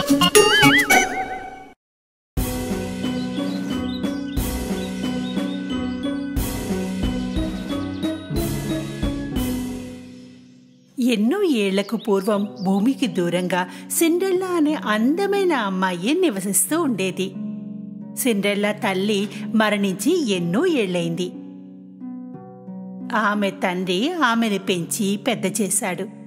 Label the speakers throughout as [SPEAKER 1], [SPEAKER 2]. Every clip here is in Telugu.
[SPEAKER 1] ఎన్నో ఏళ్లకు పూర్వం భూమికి దూరంగా సిండ్రెల్లా అనే అందమైన అమ్మాయి నివసిస్తూ ఉండేది. సిండ్రెల్లా తల్లి మరణించి ఎన్నో ఏళ్లైంది. ఆమె తండ్రి ఆమెను పెంచి పెద్ద చేశాడు.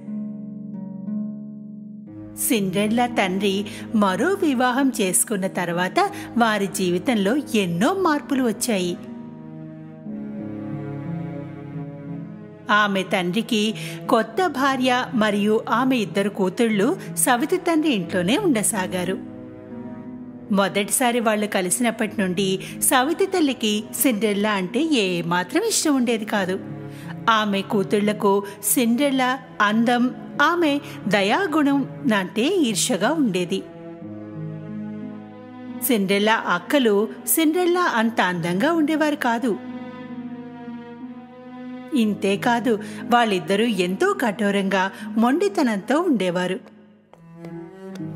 [SPEAKER 1] సిండ్రెల్లా తండ్రి మరో వివాహం చేసుకున్న తర్వాత వారి జీవితంలో ఎన్నో మార్పులు వచ్చాయి. ఆమె తండ్రికి కొత్త భార్య మరియు ఆమె 2 కూతుళ్లు సవితి తండ్రి ఇంట్లోనే ఉండసాగారు. మొదటిసారి వాళ్ళు కలిసినప్పటి నుండి సవితి తల్లికి సిండ్రెల్లా అంటే ఏమాత్రం ఇష్టం ఉండేది కాదు. ఆమె కూతుళ్లకు సిండ్రెల్లా అందం, ఆమె దయాగుణం అంటే ఈర్ష్యగా ఉండేది. సిండ్రెల్లా అక్కలు సిండ్రెల్లా అంత అందంగా ఉండేవారు కాదు. ఇంతేకాదు, వాళ్ళిద్దరూ ఎంతో కఠోరంగా మొండితనంతో ఉండేవారు.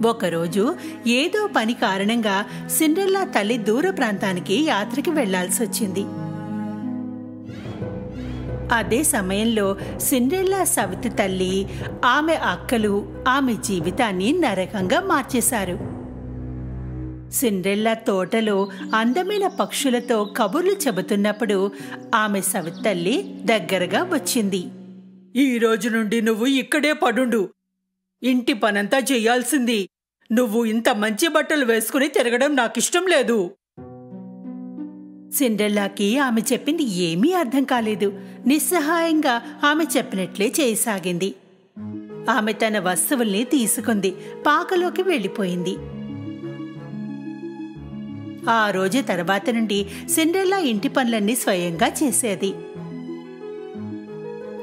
[SPEAKER 1] ఒకరోజు ఏదో పని కారణంగా సిండ్రెల్లా తల్లి దూర ప్రాంతానికి యాత్రకి వెళ్లాల్సి వచ్చింది. అదే సమయంలో సిండ్రెల్లా సవితి తల్లి, ఆమె అక్కలు ఆమె జీవితాన్ని నరకంగా మార్చేశారు. సిండ్రెల్లా తోటలో అందమైన పక్షులతో కబుర్లు చెబుతున్నప్పుడు ఆమె సవితి తల్లి దగ్గరగా వచ్చింది. "ఈ రోజు నుండి నువ్వు ఇక్కడే పడుండు. ఇంటి పనంతా చెయ్యాల్సింది. నువ్వు ఇంత మంచి బట్టలు వేసుకుని తిరగడం నాకిష్టం లేదు." సిండ్రెల్లాకి ఆమె చెప్పింది ఏమీ అర్థం కాలేదు. నిస్సహాయంగా ఆమె చెప్పినట్లే చేయసాగింది. ఆమె తన వస్తువుల్ని తీసుకుంది, పాకలోకి వెళ్ళిపోయింది. ఆ రోజు తర్వాత నుండి సిండ్రెల్లా ఇంటి పనులన్నీ స్వయంగా చేసేది.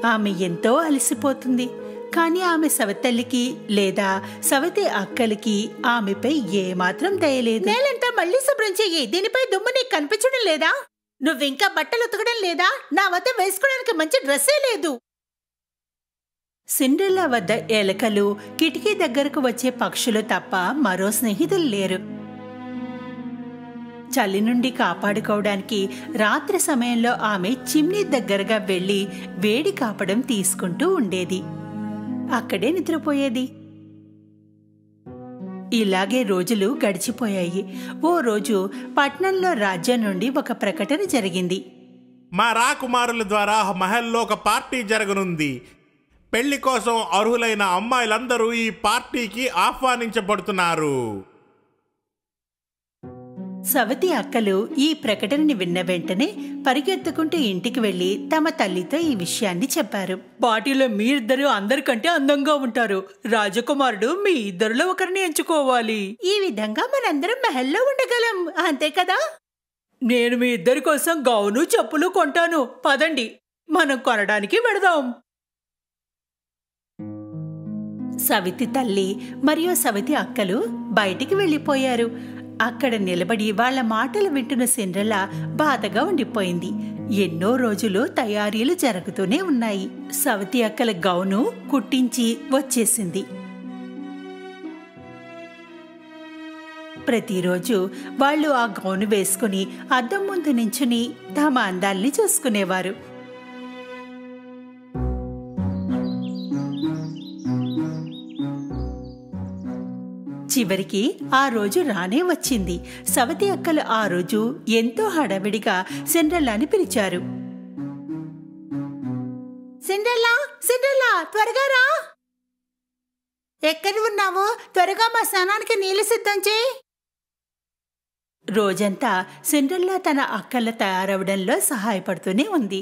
[SPEAKER 1] ఆమె ఎంతో అలసిపోతుంది. కానీ ఆమె సవితల్లికి లేదా సవితి అక్కలకి ఆమెపై ఏమాత్రం దయలేదు. "నేలంతా మళ్ళీ శుభ్రం చెయ్యి. దీనిపై దుమ్ము నీకు కనిపించడం లేదా? నువ్వింకా బట్టలు ఉతకడం లేదా? నా వద్ద వేసుకోవడానికి మంచి డ్రెస్సే లేదు." సిండ్రెల్లా వద్ద ఎలకలు, కిటికీ దగ్గరకు వచ్చే పక్షులు తప్ప మరో స్నేహితులు లేరు. చలి నుండి కాపాడుకోవడానికి రాత్రి సమయంలో ఆమె చిమ్నీ దగ్గరగా వెళ్లి వేడి కాపడం తీసుకుంటూ ఉండేది. అక్కడే నిద్రపోయేది. ఇలాగే రోజులు గడిచిపోయాయి. ఓ రోజు పట్నంలో రాజ్యం నుండి ఒక ప్రకటన జరిగింది.
[SPEAKER 2] "మా రాకుమారుల ద్వారా మహల్లో ఒక పార్టీ జరగనుంది. పెళ్లి కోసం అర్హులైన అమ్మాయిలందరూ ఈ పార్టీకి ఆహ్వానించబడుతున్నారు."
[SPEAKER 1] సవతి అక్కలు ఈ ప్రకటనని విన్న వెంటనే పరిగెత్తుకుంటూ ఇంటికి వెళ్లి తమ తల్లితో ఈ విషయాన్ని చెప్పారు. "పార్టీలో మీరిద్దరూ అందరికంటే అందంగా ఉంటారు. రాజకుమారుడు మీ ఇద్దరిలో ఒకరిని ఎంచుకోవాలి. ఈ విధంగా మనందరం మహల్లో ఉండగలం, అంతే కదా? నేను మీ ఇద్దరి కోసం గౌను, చెప్పులు కొంటాను. పదండి, మనం కొనడానికి వెడదాం." సవితి తల్లి మరియు సవితి అక్కలు బయటికి వెళ్లిపోయారు. అక్కడ నిలబడి వాళ్ల మాటలు వింటున్న సిండ్రెల్లా బాధగా ఉండిపోయింది. ఎన్నో రోజులు తయారీలు జరుగుతూనే ఉన్నాయి. సవితి అక్కల గౌను కుట్టించి వచ్చేసింది. ప్రతిరోజు వాళ్ళు ఆ గౌను వేసుకుని అద్దం ముందు నించుని తమ అందాల్ని చూసుకునేవారు. చివరికి ఆ రోజు రానే వచ్చింది. సవతి అక్కలు ఆ రోజు ఎంతో హడావిడిగా సిండ్రెల్లాని పిలిచారు. "సిండ్రెల్లా, సిండ్రెల్లా, త్వరగా రా. ఎక్కడ ఉన్నావు? త్వరగా మా స్నానానికి నీళ్లు సిద్ధం చేయి." రోజంతా సిండ్రెల్లా తన అక్కల తయారవడంలో సహాయపడుతూనే ఉంది.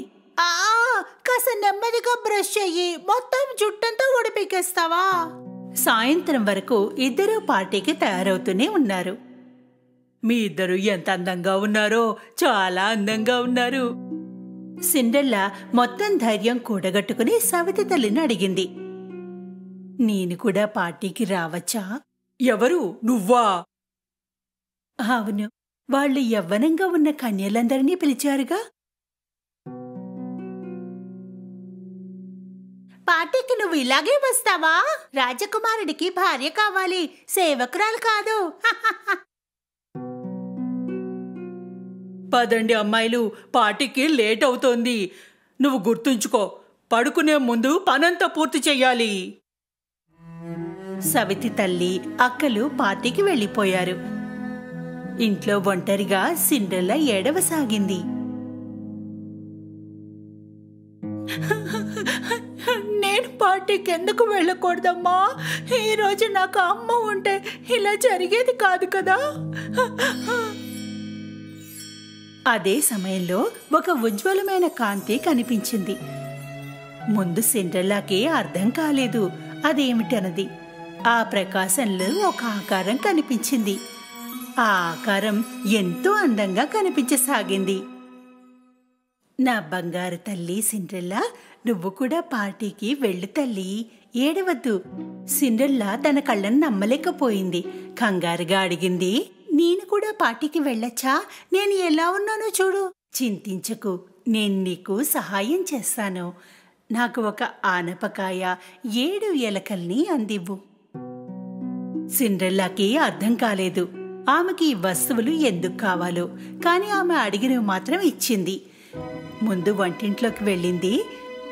[SPEAKER 1] కాస్త నెమ్మదిగా బ్రష్ చెయ్యి. మొత్తం జుట్టంతా ఊడిపీకేస్తావా?" సాయంత్రం వరకు ఇద్దరూ పార్టీకి తయారవుతూనే ఉన్నారు. "మీ ఇద్దరు ఎంత అందంగా ఉన్నారో, చాలా అందంగా ఉన్నారు." సిండ్రెల్లా మొత్తం ధైర్యం కూడగట్టుకుని సవితి తల్లిని అడిగింది. "నేను కూడా పార్టీకి రావచ్చా?" "ఎవరు, నువ్వా?" "అవును, వాళ్ళు యవ్వనంగా ఉన్న కన్యలందరినీ పిలిచారుగా." పార్టీకి నువ్వు ఇలాగే వస్తావా? రాజకుమారుడికి భార్య కావాలి, సేవకురాలు కాదు. పదండి అమ్మాయిలు, పార్టీకి లేట్ అవుతోంది. నువ్వు గుర్తుంచుకో, పడుకునే ముందు పనంతా పూర్తి చెయ్యాలి. సవితి తల్లి అక్కలు పార్టీకి వెళ్ళిపోయారు. ఇంట్లో ఒంటరిగా సిండ్రెల్లా ఏడవసాగింది. నేను పార్టీకి ఎందుకు వెళ్ళకూడదమ్మా? ఈరోజు నాకు అమ్మ ఉంటే ఇలా జరిగేది కాదు కదా. అదే సమయంలో ఒక ఉజ్వలమైన కాంతి కనిపించింది. ముందు సిండ్రెల్లాకి అర్థం కాలేదు అదేమిటన్నది. ఆ ప్రకాశంలో ఒక ఆకారం కనిపించింది. ఆ ఆకారం ఎంతో అందంగా కనిపించసాగింది. నా బంగారు తల్లి సిండ్రెల్లా, నువ్వు కూడా పార్టీకి వెళ్ళు తల్లి, ఏడవద్దు. సిండ్రెల్లా తన కళ్ళను నమ్మలేకపోయింది. కంగారుగా అడిగింది, నేను కూడా పార్టీకి వెళ్ళొచ్చా? నేను ఎలా ఉన్నానో చూడు. చింతించకు, నేను నీకు సహాయం చేస్తాను. నాకు ఒక ఆనపకాయ 7 ఎలకల్ని అందివ్వు. సిండ్రెల్లాకి అర్థం కాలేదు ఆమెకి ఈ వస్తువులు ఎందుకు కావాలో. కాని ఆమె అడిగినవి మాత్రం ఇచ్చింది. ముందు వంటింట్లోకి వెళ్ళింది,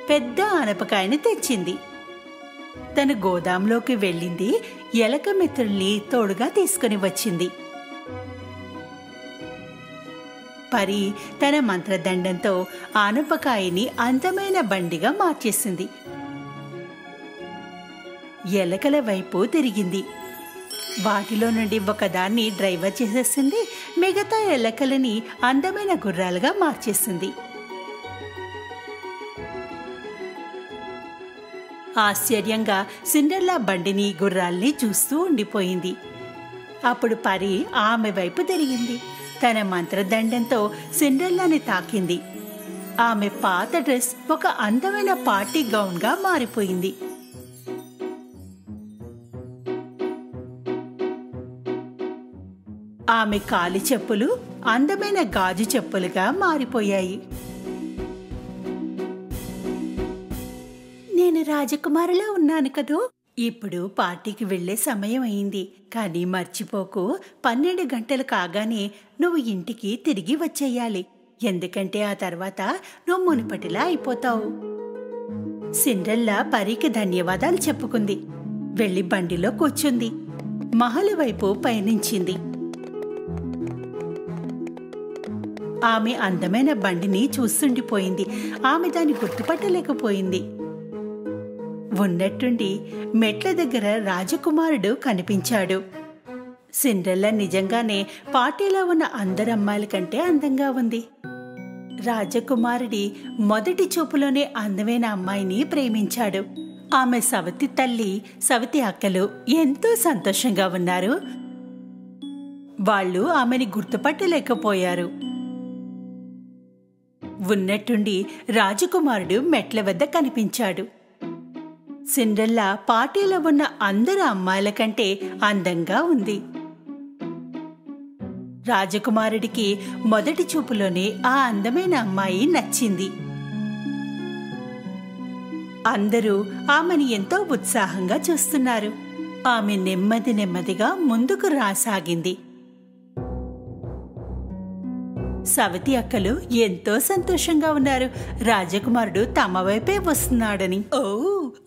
[SPEAKER 1] పెద్ద ఆనపకాయని తెచ్చింది. తను గోదాంలోకి వెళ్ళింది, ఎలక మిత్రుల్ని తోడుగా తీసుకుని వచ్చింది. పరి తన మంత్రదండంతో ఆనపకాయని అందమైన బండిగా మార్చేసింది. ఎలకల వైపు తిరిగింది. వాటిలో నుండి ఒకదాన్ని డ్రైవర్ చేసేసింది. మిగతా ఎలకలని అందమైన గుర్రాలుగా మార్చేసింది. ఆశ్చర్యంగా సిండ్రెల్లా బండిని గుర్రాల్ని చూస్తూ ఉండిపోయింది. అప్పుడు పరి ఆమె వైపు తిరిగింది. తన మంత్రదండంతో సిండ్రెల్లాని తాకింది. ఆమె పాత డ్రెస్ ఒక అందమైన పార్టీ గౌన్గా మారిపోయింది. ఆమె కాలి చెప్పులు అందమైన గాజు చెప్పులుగా మారిపోయాయి. నేను రాజకుమారులా ఉన్నాను కదూ. ఇప్పుడు పార్టీకి వెళ్లే సమయం అయింది. కానీ మర్చిపోకు, 12 గంటలు కాగానే నువ్వు ఇంటికి తిరిగి వచ్చేయాలి. ఎందుకంటే ఆ తర్వాత నువ్వు మునుపటిలా అయిపోతావు. సిండ్రెల్లా పరికి ధన్యవాదాలు చెప్పుకుంది. వెళ్లి బండిలో కూర్చుంది. మహల్ వైపు పయనించింది. ఆమె అందమైన బండిని చూస్తుండిపోయింది. ఆమె దాన్ని గుర్తుపట్టలేకపోయింది. ఉన్నట్టుండి మెట్ల దగ్గర రాజకుమారుడు కనిపించాడు. సిండ్రెల్లా నిజంగానే పార్టీలో ఉన్న అందరి అమ్మాయిల కంటే అందంగా ఉంది. రాజకుమారుడి మొదటి చూపులోనే అందమైన అమ్మాయిని ప్రేమించాడు. ఆమె సవతి తల్లి, సవతి అక్కలు ఎంతో సంతోషంగా ఉన్నారు. వాళ్ళు ఆమెని గుర్తుపట్టలేకపోయారు. ఉన్నట్టుండి రాజకుమారుడు మెట్ల వద్ద కనిపించాడు. సిండ్రెల్లా పార్టీలో ఉన్న అందరు అమ్మాయిల కంటే అందంగా ఉంది. రాజకుమారుడికి మొదటి చూపులోనే ఆ అందమైన అమ్మాయి నచ్చింది. అందరూ ఆమెను ఎంతో ఉత్సాహంగా చూస్తున్నారు. ఆమె నెమ్మది నెమ్మదిగా ముందుకు రాసాగింది. సవతి అక్కలు ఎంతో సంతోషంగా ఉన్నారు. రాజకుమారుడు తమ వైపే వస్తున్నాడని. ఓ,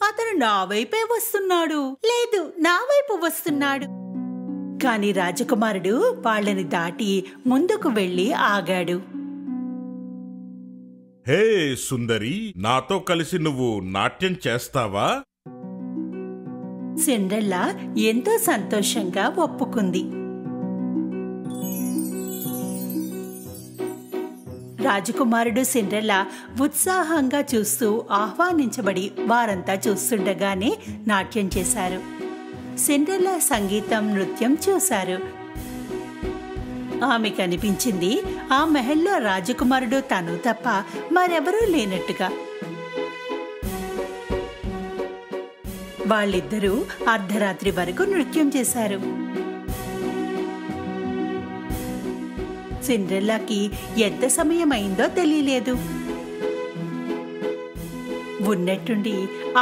[SPEAKER 1] అతను నా వైపే వస్తున్నాడు, లేదు నా వైపు వస్తున్నాడు. కాని రాజకుమారుడు వాళ్ళని దాటి ముందుకు వెళ్లి ఆగాడు.
[SPEAKER 2] హే సుందరి, నాతో కలిసి నువ్వు నాట్యం చేస్తావా?
[SPEAKER 1] సిండ్రెల్లా ఎంతో సంతోషంగా ఒప్పుకుంది. రాజకుమారుడు సిండ్రెల్లా ఉత్సాహంగా చూస్తూ ఆహ్వానించబడి వారంతా చూస్తుండగానే నాట్యం చేశారు. సిండ్రెల్లా సంగీతం, నృత్యం చూశారు. ఆమె కనిపించింది ఆ మహల్లో రాజకుమారుడు తను తప్ప మరెవరూ లేనట్టుగా. వాళ్ళిద్దరూ అర్ధరాత్రి వరకు నృత్యం చేశారు. సిండ్రెల్లాకి ఎంత సమయం అయిందో తెలియలేదు. ఉన్నట్టుండి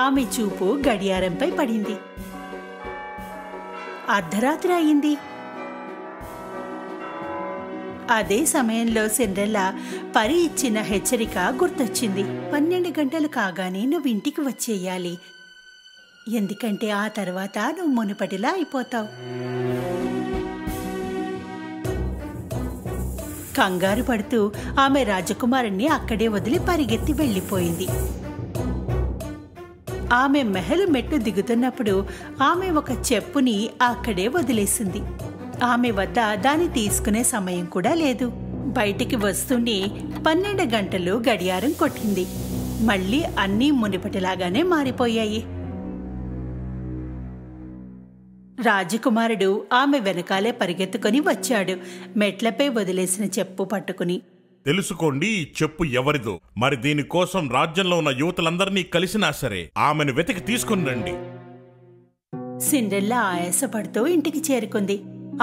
[SPEAKER 1] ఆమె చూపు గడియారంపై పడింది. అర్ధరాత్రి అయింది. అదే సమయంలో సిండ్రెల్లా పరి ఇచ్చిన హెచ్చరిక గుర్తొచ్చింది. 12 గంటలు కాగానే నువ్వు ఇంటికి వచ్చేయాలి, ఎందుకంటే ఆ తర్వాత నువ్వు మునుపటిలా అయిపోతావు. కంగారు పడుతూ ఆమె రాజకుమారుణ్ణి అక్కడే వదిలి పరిగెత్తి వెళ్ళిపోయింది. ఆమె మెహలు మెట్టు దిగుతున్నప్పుడు ఆమె ఒక చెప్పుని అక్కడే వదిలేసింది. ఆమె వద్ద దాన్ని తీసుకునే సమయం కూడా లేదు. బయటికి వస్తూనే 12 గంటలు గడియారం కొట్టింది. మళ్ళీ అన్నీ మునిపటిలాగానే మారిపోయాయి. రాజకుమారుడు ఆమె వెనకాలే పరిగెత్తుకుని వచ్చాడు, మెట్లపై వదిలేసిన చెప్పు పట్టుకుని.
[SPEAKER 2] తెలుసుకోండి, ఈ చెప్పు ఎవరిదో. మరి దీనికోసం రాజ్యంలో ఉన్న యువతులందరినీ కలిసినా సరే ఆమెను వెతికి తీసుకుని రండి.
[SPEAKER 1] సిండ్రెల్లా ఆయాసపడుతూ ఇంటికి చేరుకుంది.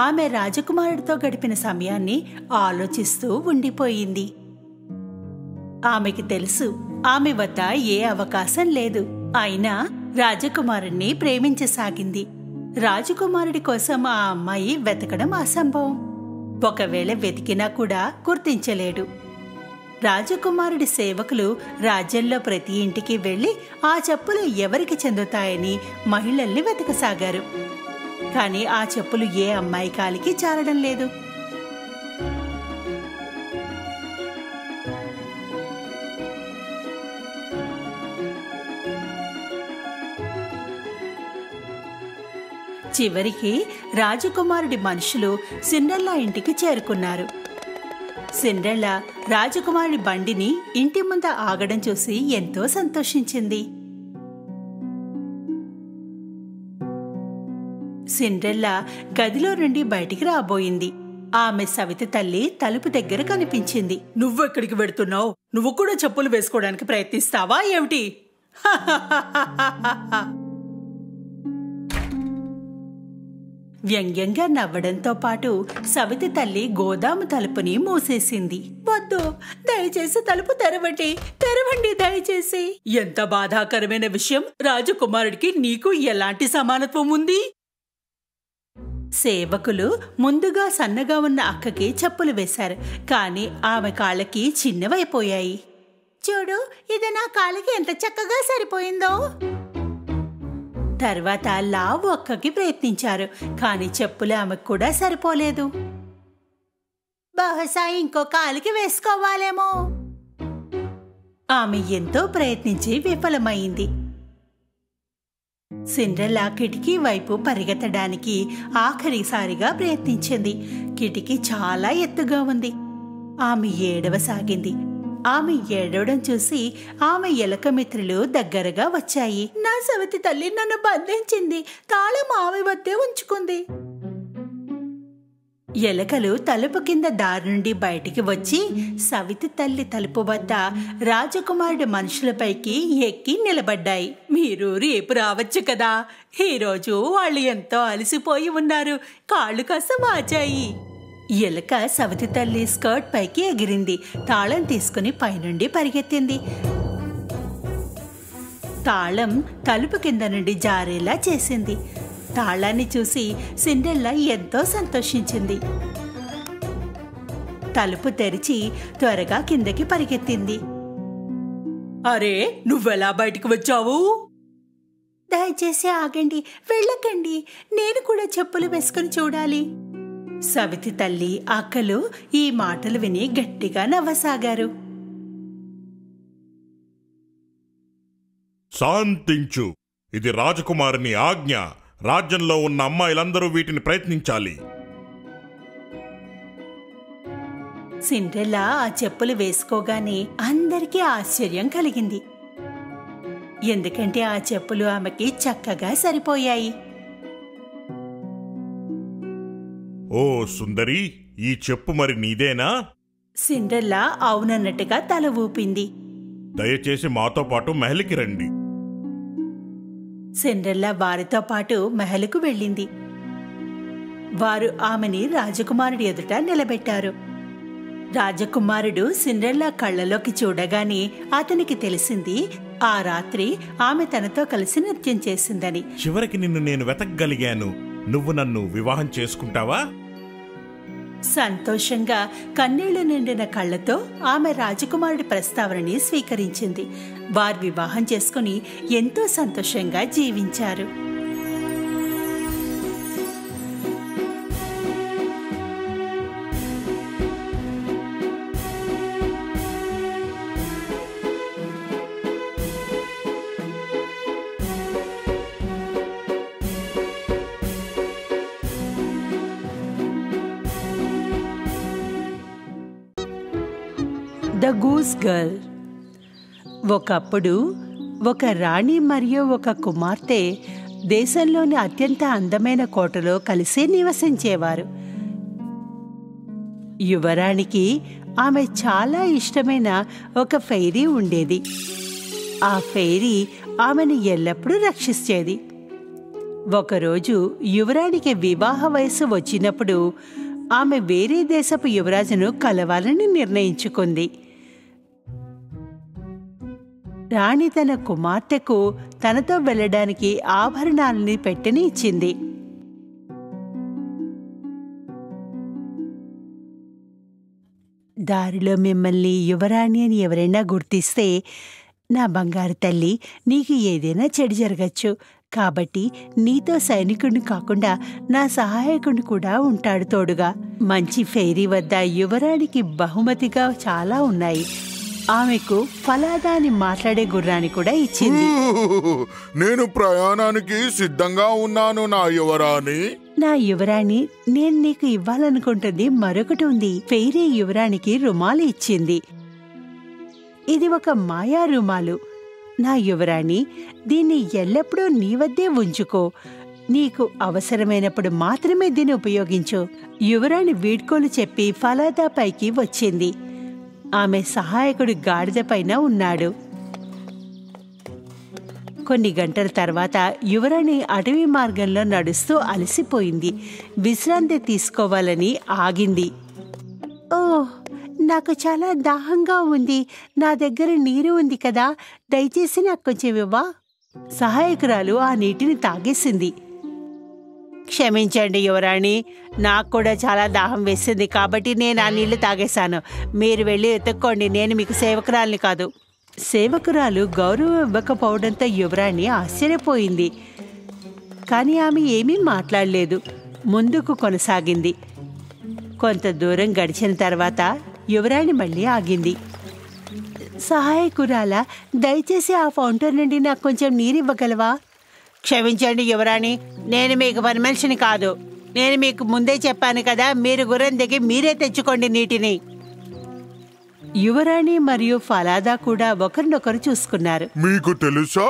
[SPEAKER 1] ఆమె రాజకుమారుడితో గడిపిన సమయాన్ని ఆలోచిస్తూ ఉండిపోయింది. ఆమెకి తెలుసు ఆమె వద్ద ఏ అవకాశం లేదు. అయినా రాజకుమారుణ్ణి ప్రేమించసాగింది. రాజకుమారుడి కోసం ఆ అమ్మాయి వెతకడం అసంభవం. ఒకవేళ వెతికినా కూడా గుర్తించలేడు. రాజకుమారుడి సేవకులు రాజ్యంలో ప్రతి ఇంటికి వెళ్లి ఆ చెప్పులు ఎవరికి చెందుతాయని మహిళల్ని వెతకసాగారు. కానీ ఆ చెప్పులు ఏ అమ్మాయి కాలికి చాలడం లేదు. చివరికి రాజకుమారుడి మనుషులు సిండ్రెల్లా ఇంటికి చేరుకున్నారు. సిండ్రెల్లా రాజకుమారుడి బండిని ఇంటి ముంద ఆగడం చూసి ఎంతో సంతోషించింది. సిండ్రెల్లా గదిలో నుండి బయటికి రాబోయింది. ఆమె సవితి తల్లి తలుపు దగ్గర కనిపించింది. నువ్వెక్కడికి వెడుతున్నావు? నువ్వు కూడా చెప్పులు వేసుకోవడానికి ప్రయత్నిస్తావా ఏమిటి? వ్యంగ్యంగా నవ్వడంతో పాటు సవితి తల్లి గోదాము తలుపుని మూసేసింది. వద్దు, దయచేసి తలుపు తెరవండి, తెరవండి దయచేసి. ఎంత బాధాకరమైన విషయం! రాజకుమారుడికి నీకు ఎలాంటి సమానత్వం ఉంది? సేవకులు ముందుగా సన్నగా ఉన్న అక్కకి చెప్పులు వేశారు, కానీ ఆమె కాళ్ళకి చిన్నవైపోయాయి. చూడు, ఇది నా కాళ్ళకి ఎంత చక్కగా సరిపోయిందో. తర్వాత లావు అక్కకి ప్రయత్నించారు, కానీ చెప్పులు ఆమెకు కూడా సరిపోలేదు. బహుశా ఇంకో కాలికి వేసుకోవాలేమో. ఆమె ఎంతో ప్రయత్నించి విఫలమైంది. సిండ్రెల్లా కిటికీ వైపు పరిగెత్తడానికి ఆఖరిసారిగా ప్రయత్నించింది. కిటికీ చాలా ఎత్తుగా ఉంది. ఆమె ఏడవసాగింది. ఆమె ఏడవడం చూసి ఆమె ఎలక మిత్రులు దగ్గరగా వచ్చాయి. నా సవితి తల్లి నన్ను బంధించింది, తాళం ఆమె వద్దే ఉంచుకుంది. ఎలకలు తలుపు కింద దారి నుండి బయటికి వచ్చి సవితి తల్లి తలుపు వద్ద రాజకుమారుడి మనుషులపైకి ఎక్కి నిలబడ్డాయి. మీరు రేపు రావచ్చు కదా, ఈరోజు వాళ్ళు ఎంతో అలసిపోయి ఉన్నారు, కాళ్ళు కాస్త వాచాయి. ఎలక సవితి తల్లి స్కర్ట్ పైకి ఎగిరింది. తాళం తీసుకుని పైనుండి పరిగెత్తింది. తాళం తలుపు కింద నుండి జారేలా చేసింది. తాళాన్ని చూసి సిండ్రెల్లా ఎంతో సంతోషించింది. తలుపు తెరిచి త్వరగా కిందకి పరిగెత్తింది. అరే, నువ్వెలా బయటికి వచ్చావు? దయచేసి ఆగండి, వెళ్ళకండి, నేను కూడా చెప్పులు వేసుకుని చూడాలి. సవితి తల్లి అక్కలు ఈ మాటలు విని గట్టిగా నవ్వసాగారు.
[SPEAKER 2] శాంతించు, ఇది రాజకుమారుని ఆజ్ఞ. రాజ్యంలో ఉన్న అమ్మాయిలందరూ వీటిని ప్రయత్నించాలి.
[SPEAKER 1] సిండ్రెల్లా ఆ చెప్పులు వేసుకోగానే అందరికీ ఆశ్చర్యం కలిగింది. ఎందుకంటే ఆ చెప్పులు ఆమెకి చక్కగా సరిపోయాయి.
[SPEAKER 2] ఓ సుందరి, ఈ చెప్పు మరి నీదేనా?
[SPEAKER 1] సిండ్రెల్లా అవునన్నట్టుగా తల ఊపింది.
[SPEAKER 2] దయచేసి మాతో పాటు మహల్కి రండి.
[SPEAKER 1] సిండ్రెల్లా వారితో పాటు మహలుకు వెళ్ళింది. వారు ఆమెని రాజకుమారుడి ఎదుట నిలబెట్టారు. రాజకుమారుడు సిండ్రెల్లా కళ్ళలోకి చూడగానే అతనికి తెలిసింది ఆ రాత్రి ఆమె తనతో కలిసి నృత్యం చేసిందని.
[SPEAKER 2] చివరికి నిన్ను నేను వెతకగలిగాను. నువ్వు నన్ను వివాహం చేసుకుంటావా?
[SPEAKER 1] సంతోషంగా కన్నీళ్లు నిండిన కళ్ళతో ఆమె రాజకుమారుడి ప్రస్తావనని స్వీకరించింది. వారు వివాహం చేసుకుని ఎంతో సంతోషంగా జీవించారు. The goose girl. ఒకప్పుడు ఒక రాణి మరియు ఒక కుమార్తె దేశంలోని అత్యంత అందమైన కోటలో కలిసి నివసించేవారు. యువరాణికి ఆమె చాలా ఇష్టమైన ఒక ఫెయిరీ ఉండేది. ఆ ఫెయిరీ ఆమెను ఎల్లప్పుడూ రక్షించేది. ఒకరోజు యువరాణికి వివాహ వయస్సు వచ్చినప్పుడు ఆమె వేరే దేశపు యువరాజును కలవాలని నిర్ణయించుకుంది. రాణి తన కుమార్తెకు తనతో వెళ్ళడానికి ఆభరణాలని పెట్టని ఇచ్చింది. దారిలో మిమ్మల్ని యువరాణి అని ఎవరైనా గుర్తిస్తే, నా బంగారు తల్లి, నీకు ఏదైనా చెడు జరగచ్చు. కాబట్టి నీతో సైనికుడిని కాకుండా నా సహాయకుడిని కూడా ఉంటాడు తోడుగా. మంచి ఫెయిరీ వద్ద యువరాణికి బహుమతిగా చాలా ఉన్నాయి. ఆమెకు ఫలాదా అని మాట్లాడే గుర్రాన్ని కూడా ఇచ్చింది.
[SPEAKER 3] నేను ప్రయాణానికి సిద్ధంగా ఉన్నాను నా యువరాణి.
[SPEAKER 1] నా యువరాణి, నేను నీకు ఇవ్వాలనుకుంటుంది మరొకటి ఉంది. ఫెయిరీ యువరాణికి రుమాలు ఇచ్చింది. ఇది ఒక మాయా రుమాలు. నా యువరాణి, దీన్ని ఎల్లప్పుడూ నీ వద్దే ఉంచుకో. నీకు అవసరమైనప్పుడు మాత్రమే దీన్ని ఉపయోగించు. యువరాణి వీడ్కోలు చెప్పి ఫలాదా పైకి వచ్చింది. ఆమె సహాయకుడి గాడిద పైన ఉన్నాడు. కొన్ని గంటల తర్వాత యువరాణి అటవీ మార్గంలో నడుస్తూ అలసిపోయింది. విశ్రాంతి తీసుకోవాలని ఆగింది. ఓ, నాకు చాలా దాహంగా ఉంది. నా దగ్గర నీరు ఉంది కదా, దయచేసి నాకు కొంచెం ఇవ్వవా? సహాయకురాలు ఆ నీటిని తాగేసింది. క్షమించండి యువరాణి, నాకు కూడా చాలా దాహం వేసింది, కాబట్టి నేను ఆ నీళ్లు తాగేశాను. మీరు వెళ్ళి ఎత్తుక్కోండి, నేను మీకు సేవకురాలిని కాదు. సేవకురాలు గౌరవం ఇవ్వకపోవడంతో యువరాణి ఆశ్చర్యపోయింది. కానీ ఆమె ఏమీ మాట్లాడలేదు. ముందుకు కొనసాగింది. కొంత దూరం గడిచిన తర్వాత యువరాణి మళ్ళీ ఆగింది. సహాయకురాల, దయచేసి ఆ ఫౌంటైన్ నుండి నాకు కొంచెం నీరివ్వగలవా? క్షమించండి యువరాణి, నేను మీకు పని మనిషిని కాదు. నేను మీకు ముందే చెప్పాను కదా, మీరు గుర్రం దిగి మీరే తెచ్చుకోండి నీటిని. యువరాణి మరియు ఫలాదా కూడా ఒకరినొకరు చూసుకున్నారు.
[SPEAKER 3] మీకు తెలుసా,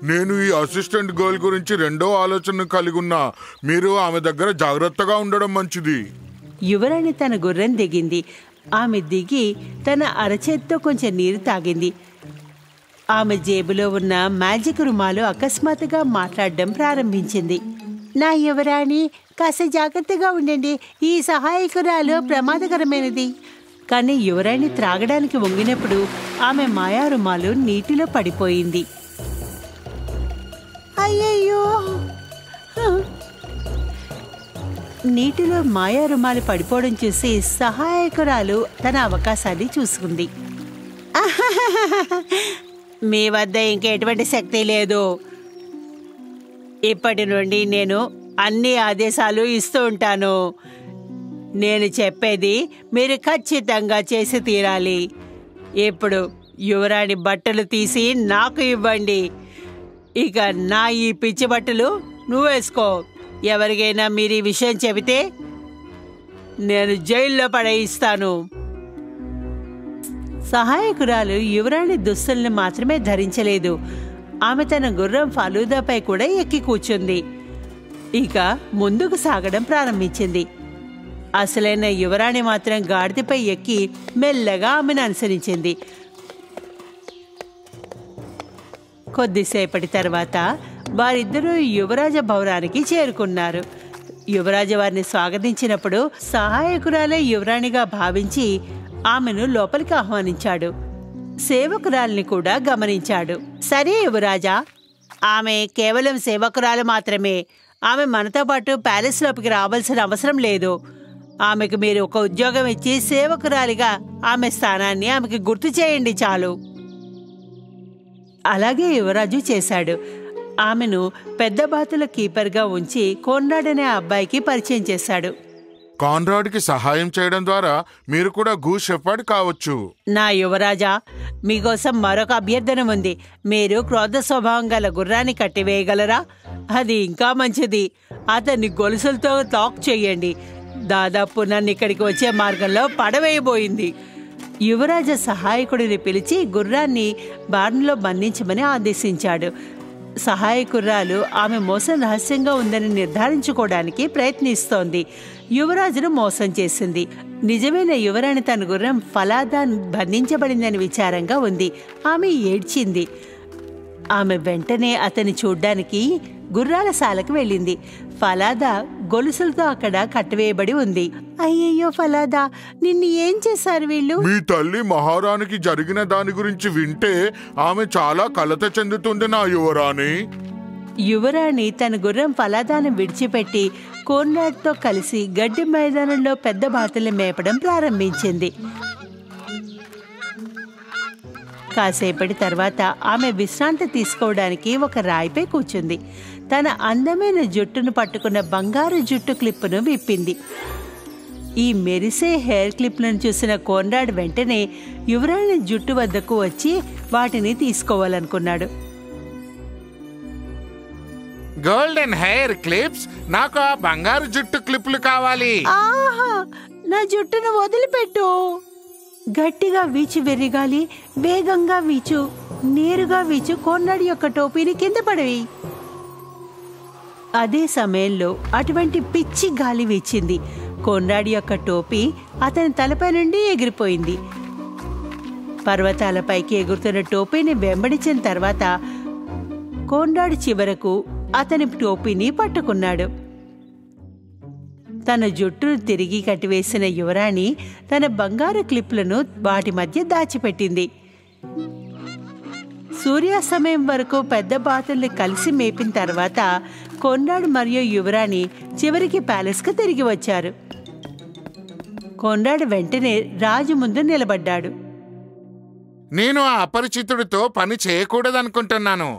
[SPEAKER 3] నేను ఈ అసిస్టెంట్ గర్ల్ గురించి రెండో ఆలోచన కలిగి ఉన్నా. మీరు ఆమె దగ్గర జాగ్రత్తగా ఉండడం మంచిది.
[SPEAKER 1] యువరాణి తన గుర్రం దిగింది. ఆమె దిగి తన అరచేత్తో కొంచెం నీరు తాగింది. ఆమె జేబులో ఉన్న మ్యాజిక్ రుమాలు అకస్మాత్తుగా మాట్లాడడం ప్రారంభించింది. నా యువరాణి, కాస్త జాగ్రత్తగా ఉండండి. ఈ సహాయకురాలు ప్రమాదకరమైనది. కానీ యువరాణి త్రాగడానికి వంగినప్పుడు ఆమె మాయా రుమాలు నీటిలో పడిపోయింది. అయ్యయ్యో! నీటిలో మాయా రుమాలు పడిపోవడం చూసి సహాయకురాలు తన అవకాశాన్ని చూసుకుంది. మీ వద్ద ఇంకెటువంటి శక్తి లేదు. ఇప్పటి నుండి నేను అన్ని ఆదేశాలు ఇస్తూ ఉంటాను. నేను చెప్పేది మీరు ఖచ్చితంగా చేసి తీరాలి. ఇప్పుడు యువరాణి బట్టలు తీసి నాకు ఇవ్వండి. ఇక నా ఈ పిచ్చి బట్టలు నువ్వు వేసుకో. ఎవరికైనా మీరు ఈ విషయం చెబితే నేను జైల్లో పడేయిస్తాను. సహాయకురాలు యువరాణి దుస్తుల్ని మాత్రమే ధరించలేదు, ఆమె తన గుర్రం ఫలూదాపై కూడా ఎక్కి కూర్చుంది. ఇక ముందుకు సాగడం ప్రారంభించింది. అసలైన యువరాణి మాత్రం గాడిదపై ఎక్కి మెల్లగా ఆమెను అనుసరించింది. కొద్దిసేపటి తర్వాత వారిద్దరూ యువరాజ భవనానికి చేరుకున్నారు. యువరాజు వారిని స్వాగతించినప్పుడు సహాయకురాలే యువరాణిగా భావించి ఆమెను లోపలికి ఆహ్వానించాడు. సేవకురాల్ని కూడా గమనించాడు. సరే యువరాజా, ఆమె కేవలం సేవకురాలు మాత్రమే. ఆమె మనతో పాటు ప్యాలెస్ లోపలికి రావాల్సిన అవసరం లేదు. ఆమెకు మీరు ఒక ఉద్యోగం ఇచ్చి సేవకురాలిగా ఆమె స్థానాన్ని ఆమెకి గుర్తు చేయండి చాలు. అలాగే యువరాజు చేశాడు. ఆమెను పెద్ద బాతుల కీపర్గా ఉంచి కోన్రాడ్ అనే అబ్బాయికి పరిచయం చేశాడు.
[SPEAKER 3] కాన్రాడ్కి సహాయం చేయడం ద్వారా మీరు కూడా గూస్ షెపర్డ్ కావచ్చు.
[SPEAKER 1] నా యువరాజా, మీకోసం మరొక అభ్యర్థన ఉంది. మీరు క్రోధ స్వభావం గల గుర్రాన్ని కట్టివేయగలరా? అది ఇంకా మంచిది. అతన్ని గొలుసులతో లాక్ చేయండి. దాదాపు నన్ను ఇక్కడికి వచ్చే మార్గంలో పడవేయబోయింది. యువరాజ సహాయకుడిని పిలిచి గుర్రాన్ని బార్న్లో బంధించమని ఆదేశించాడు. సహాయకుర్రాలు ఆమె మోసం రహస్యంగా ఉందని నిర్ధారించుకోవడానికి ప్రయత్నిస్తోంది. యువరాజును మోసం చేసింది. నిజమైన యువరాణి తన గుర్రం ఫలాదా బంధించబడిందని విచారంగా ఉంది. ఆమె ఏడ్చింది. ఆమె వెంటనే అతన్ని చూడ్డానికి గుర్రాల శాలకు వెళ్ళింది. ఫలాదా గొలుసులతో అక్కడ కట్టివేయబడి ఉంది. అయ్యయ్యో ఫలాదా, నిన్ను ఏం చేశారు వీళ్ళు?
[SPEAKER 3] మీ తల్లి మహారాణికి జరిగిన దాని గురించి వింటే ఆమె చాలా కలత చెందుతుంది నా యువరాణి.
[SPEAKER 1] యువరాణి తన గుర్రం ఫలాదాను విడిచిపెట్టి కోన్రాడ్తో కలిసి గడ్డి మైదానంలో పెద్ద బాతుల్ని మేపడం ప్రారంభించింది. కాసేపటి తర్వాత ఆమె విశ్రాంతి తీసుకోవడానికి ఒక రాయిపై కూర్చుంది. తన అందమైన జుట్టును పట్టుకున్న బంగారు జుట్టు క్లిప్పును విప్పింది. ఈ మెరిసే హెయిర్ క్లిప్లను చూసిన కోన్రాడ్ వెంటనే యువరాణి జుట్టు వద్దకు వచ్చి వాటిని తీసుకోవాలనుకున్నాడు.
[SPEAKER 3] గోల్డెన్ హెయిర్ క్లిప్స్, నాకు ఆ బంగారు జుట్టు క్లిప్లు కావాలి.
[SPEAKER 1] ఆహా, నా జుట్టును వదిలిపెట్టు. గట్టిగా వీచు వెర్రిగాలి, వేగంగా వీచు, నేరుగా వీచు కోన్రాడ్ యొక్క టోపీని కింద పడవి. అదే సమయంలో అటువంటి పిచ్చి గాలి వీచింది. కోన్రాడ్ యొక్క టోపీ అతని తలపై నుండి ఎగిరిపోయింది. పర్వతాలపైకి ఎగురుతున్న టోపీని వెంబడించిన తర్వాత కోన్రాడ్ చివరకు అతని టోపీని పట్టుకున్నాడు. తన జుట్టును తిరిగి కట్టివేసిన యువరాణి తన బంగారు క్లిప్లను వాటి మధ్య దాచిపెట్టింది. సూర్యాస్తమయం వరకు పెద్ద బాతుల్ని కలిసి మేపిన తర్వాత కోన్రాడ్ మరియు యువరాణి చివరికి ప్యాలెస్కు తిరిగి వచ్చారు. కోన్రాడ్ వెంటనే రాజు ముందు నిలబడ్డాడు.
[SPEAKER 3] నేను ఆ అపరిచితుడితో పని చేయకూడదనుకుంటున్నాను.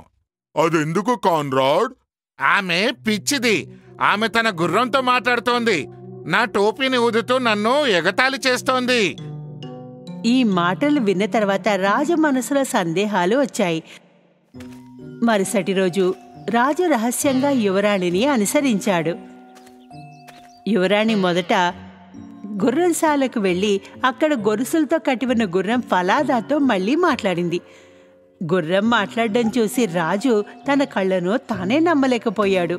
[SPEAKER 3] అదెందుకు కాన్రాడ్? ఆమె పిచ్చిది. ఆమె తన గుర్రంతో మాట్లాడుతోంది. నా టోపీని ఊదుతూ నన్ను ఎగతాళి చేస్తోంది.
[SPEAKER 1] ఈ మాటలు విన్న తర్వాత రాజు మనసులో సందేహాలు వచ్చాయి. మరుసటి రోజు రాజు రహస్యంగా యువరాణిని అనుసరించాడు. యువరాణి మొదట గుర్రంశాలకు వెళ్ళి అక్కడ గొలుసులతో కట్టివున్న గుర్రం ఫలాదాతో మళ్ళీ మాట్లాడింది. గుర్రం మాట్లాడడం చూసి రాజు తన కళ్ళను తానే నమ్మలేకపోయాడు.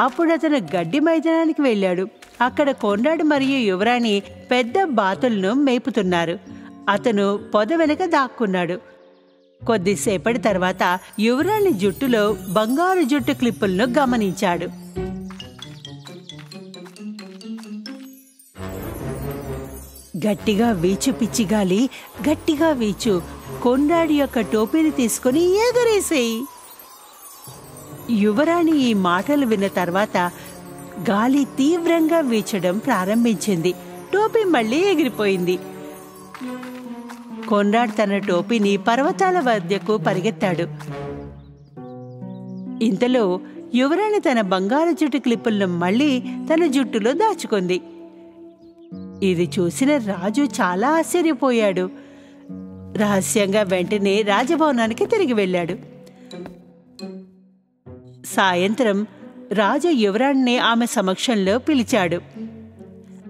[SPEAKER 1] అప్పుడు అతను గడ్డి మైదానానికి వెళ్ళాడు. అక్కడ కోన్రాడ్ మరియు యువరాణి పెద్ద బాతులను మేపుతున్నారు. అతను పొద వెనక దాక్కున్నాడు. కొద్దిసేపటి తర్వాత యువరాణి జుట్టులో బంగారు జుట్టు క్లిప్పులను గమనించాడు. గట్టిగా వీచు పిచ్చిగాలి, గట్టిగా వీచు, కోన్రాడ్ యొక్క టోపీని తీసుకుని ఎగరేసేయి. యువరాణి ఈ మాటలు విన్న తర్వాత గాలి తీవ్రంగా వీచడం ప్రారంభించింది. టోపీ మళ్ళీ ఎగిరిపోయింది. కోన్రాడ్ తన టోపీని పర్వతాల వద్దకు పరిగెత్తాడు. ఇంతలో యువరాణి తన బంగారు జుట్టు క్లిప్పులను మళ్ళీ తన జుట్టులో దాచుకుంది. ఇది చూసిన రాజు చాలా ఆశ్చర్యపోయాడు. రహస్యంగా వెంటనే రాజభవనానికి తిరిగి వెళ్ళాడు. సాయంత్రం రాజు యువరాణిని ఆమె సమక్షంలో పిలిచాడు.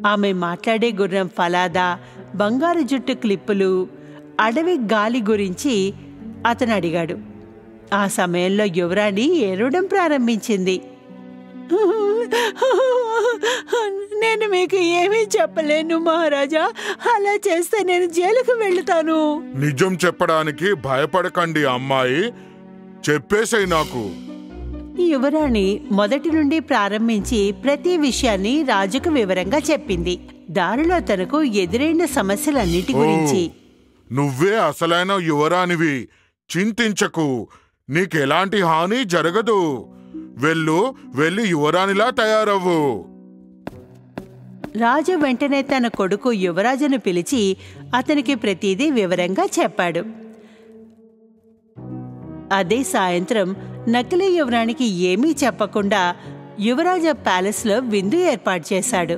[SPEAKER 1] ఆమె మాట్లాడే గుర్రం ఫలాదా, బంగారు జుట్టు క్లిప్పులు, అడవి గాలి గురించి అతను అడిగాడు. ఆ సమయంలో యువరాణి ఏడవడం ప్రారంభించింది. నేను మీకు ఏమీ చెప్పలేను మహారాజా. అలా చేస్తే నేను జైలుకు వెళ్తాను.
[SPEAKER 3] నిజం చెప్పడానికి భయపడకండి అమ్మాయి, చెప్పేసేయ్ నాకు.
[SPEAKER 1] యువరాణి మొదటి నుండి ప్రారంభించి ప్రతి విషయాన్ని రాజుకు వివరంగా చెప్పింది. దారిలో తనకు ఎదురైన సమస్యలన్నిటి గురించి.
[SPEAKER 3] నువ్వే అసలైన యువరానివి. చింతించకు, నీకెలాంటి హాని జరగదు. వెళ్ళి యువరానిలా తయారవ్వు.
[SPEAKER 1] రాజు వెంటనే తన కొడుకు యువరాజును పిలిచి అతనికి ప్రతిదీ వివరంగా చెప్పాడు. అదే సాయంత్రం నకిలీ యువరానికి ఏమీ చెప్పకుండా యువరాజ ప్యాలెస్లో విందు ఏర్పాటు చేశాడు.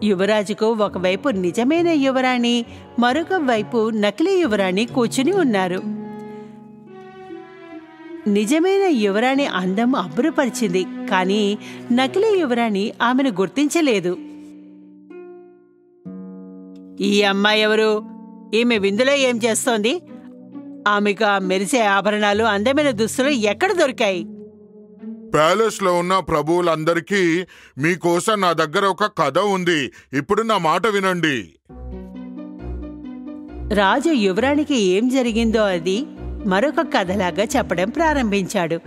[SPEAKER 1] యువరాజుకు ఒకవైపు నిజమైన యువరాణి, మరొక వైపు నకిలీ యువరాణి కూర్చుని ఉన్నారు. నిజమైన యువరాణి అందం అబ్బురపరిచింది, కానీ నకిలీ యువరాణి ఆమెను గుర్తించలేదు. ఈ అమ్మాయి ఎవరు? ఈమె విందులో ఏం చేస్తోంది? ఆమెకు ఆ మెరిసే ఆభరణాలు, అందమైన దుస్తులు ఎక్కడ దొరికాయి?
[SPEAKER 3] ప్యాలెస్ లో ఉన్న ప్రభువులందరికీ మీకోసం నా దగ్గర ఒక కథ ఉంది. ఇప్పుడు నా మాట వినండి.
[SPEAKER 1] రాజు యువరానికి ఏం జరిగిందో అది మరొక కథలాగా చెప్పడం ప్రారంభించాడు.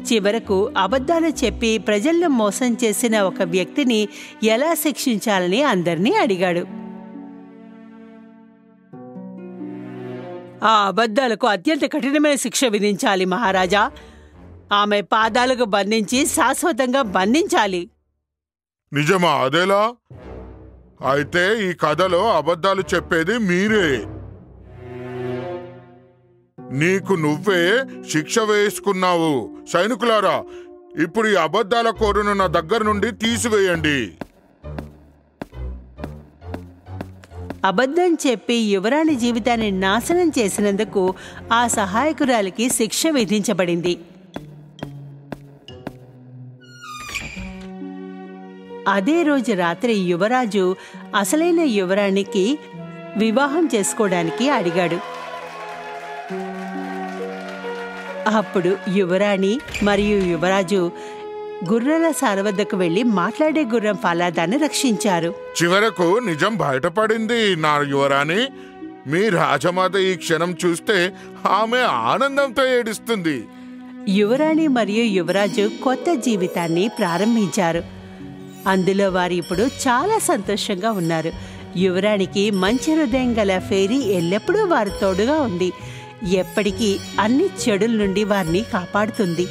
[SPEAKER 1] చివరకు అబద్ధాలు చెప్పి ప్రజలను మోసం చేసిన ఒక వ్యక్తిని ఎలా శిక్షించాలని అందర్నీ అడిగాడు. ఆ అబద్ధాలకు అత్యంత కఠినమైన శిక్ష విధించాలి మహారాజా. ఆమె పాదాలకు బంధించి శాశ్వతంగా బంధించాలి.
[SPEAKER 3] నిజమా? అదేలా? అయితే ఈ కథలో అబద్ధాలు చెప్పేది మీరే. నీకు నువ్వే శిక్ష వేసుకున్నావు. సైనికులారా, ఇప్పుడు ఈ అబద్ధాల కోరును నా దగ్గర నుండి తీసివేయండి.
[SPEAKER 1] అబద్ధం చెప్పి యువరాణి జీవితాన్ని నాశనం చేసినందుకు ఆ సహాయకురాలికి శిక్ష విధించబడింది. అదే రోజు రాత్రి యువరాజు అసలైన యువరాణికి వివాహం చేసుకోవడానికి అడిగాడు. అప్పుడు యువరాణి మరియు యువరాజు గుర్రాల సాల వద్దకు వెళ్లి మాట్లాడే గుర్రం ఫలాదాన్ని రక్షించారు.
[SPEAKER 3] చివరకు నిజం బయటపడింది. నా యువరాణి, మీ రాజమాత ఈ క్షణం చూస్తే ఆమె ఆనందంతో ఏడుస్తుంది.
[SPEAKER 1] యువరాణి మరియు యువరాజు కొత్త జీవితాన్ని ప్రారంభించారు. అందులో వారు ఇప్పుడు చాలా సంతోషంగా ఉన్నారు. యువరాణికి మంచి హృదయం గల ఫేరీ ఎల్లప్పుడూ వారి తోడుగా ఉంది. ఎప్పటికీ అన్ని చెడుల నుండి వారిని కాపాడుతుంది.